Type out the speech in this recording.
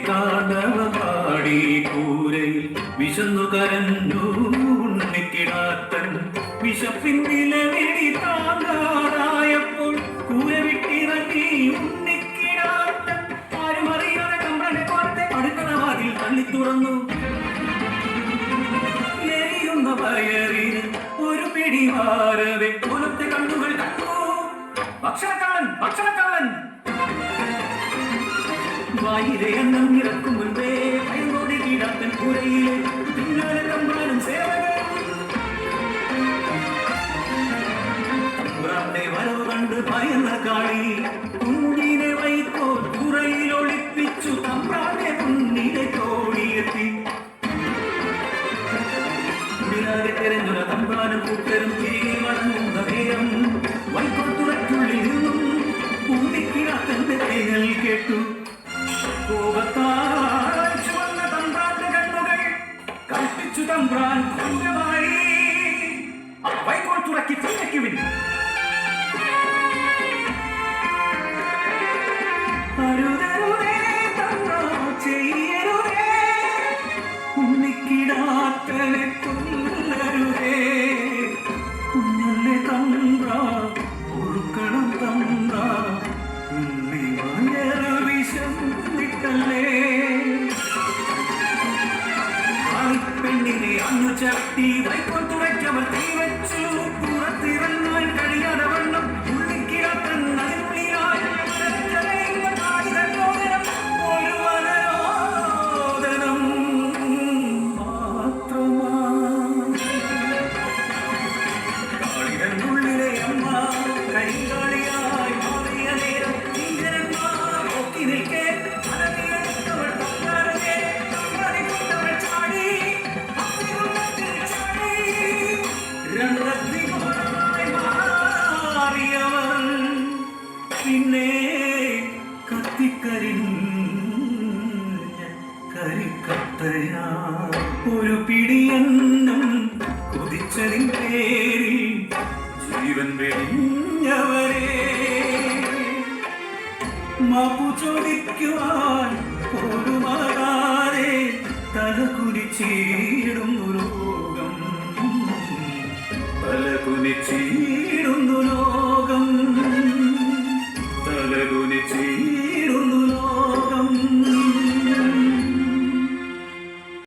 താണ്ഡവമാടി കൂരയിൽ വിശന്നു കരഞ്ഞു ഉണ്ണിക്കിടാത്തൻ. വിശപ്പിൻ നിലവിളി താങ്ങാറായപ്പോൾ കൂര വിട്ടിറങ്ങി ഉണ്ണിക്കിടാത്തൻ. ആരും അറിയാതെ കമ്പനെ കോർത്തെ അടുക്കള വാതിൽ തള്ളി തുറന്നു. എരിയുന്ന വയറിന് ഒരു പിടി മാറവെ പുലത്തെ കണ്ണുകൾ കണ്ടു. ഭക്ഷണക്കാളൻ ഭക്ഷണക്കാളൻ. വായിലെ എണ്ണം ഇറക്കും മുൻപേ ഭയങ്കോടി കീടാത്തൻ കൂരയിലെ പിന്നാലെ തമ്പാനും സേവകൻ. തമ്പ്രാന്റെ വരവ് കണ്ട് ഭയന്ന കാളി കുഞ്ഞിനെ വൈക്കോ കൂരയിൽ ഒളിപ്പിച്ചു. തമ്പ്രാന്റെ കുഞ്ഞിനെ തോടിയെത്തി. തെരഞ്ഞുന തമ്പ്രാനും കൂട്ടരും തിരികെ മടങ്ങുന്ന നേരം വൈക്കോ തുറയ്ക്കുള്ളിൽ നിന്നും ഉണ്ണിക്കിടാത്തന്റെ തേങ്ങൽ കേട്ടു. കോപത്താൽ ചുവന്ന തമ്പ്രാന്റെ കണ്ണുകൾ കൽപ്പിച്ചു. തമ്പ്രാൻ കൊല്ലമായി വൈക്കോൽ തുറക്കി തീരയ്ക്കുവിൻ. അരുതരുതേ തമ്പ്രാ ചെയ്യരുതേ, ഉണ്ണിക്കിടാത്തനെ കൊല്ലരുതേ. കുഞ്ഞല്ലേ തമ്പ്രാ ഒഴുക്കണം തമ്പ്രാ, ഉണ്ണി വയറ് വിശന്നിട്ടല്ലേ. പെണ്ണിനെ അന്നു ചട്ടി വൈക്കോൽ തുറയ്ക്കവർ തീവച്ചു. പുറത്തിറങ്ങാൻ കഴിയാതെ വണ്ണം ഉള്ളിക്കിടത്തൻ അതിനുള്ളിലായി ഒരു വനരോദനം മാത്രമായി. കാളിതനുള്ളിലെ അമ്മ കരിങ്കാളിയായി മാറിയ നേരം ഇന്ദ്രന്മാർ നോക്കി നിൽക്കേ. പിന്നെ കത്തിക്കരിഞ്ഞ കരിക്കട്ടയാ ഒരു പിടിയെണ്ണം കൊതിച്ചതിൻ പേരിൽ ജീവൻ വെടിഞ്ഞവരെ. മാപ്പു ചോദിക്കുവാൻ പോലുമാകാതെ തലകുനിച്ചിടുന്നു രോഗം, തലകുനിച്ചിടുന്നു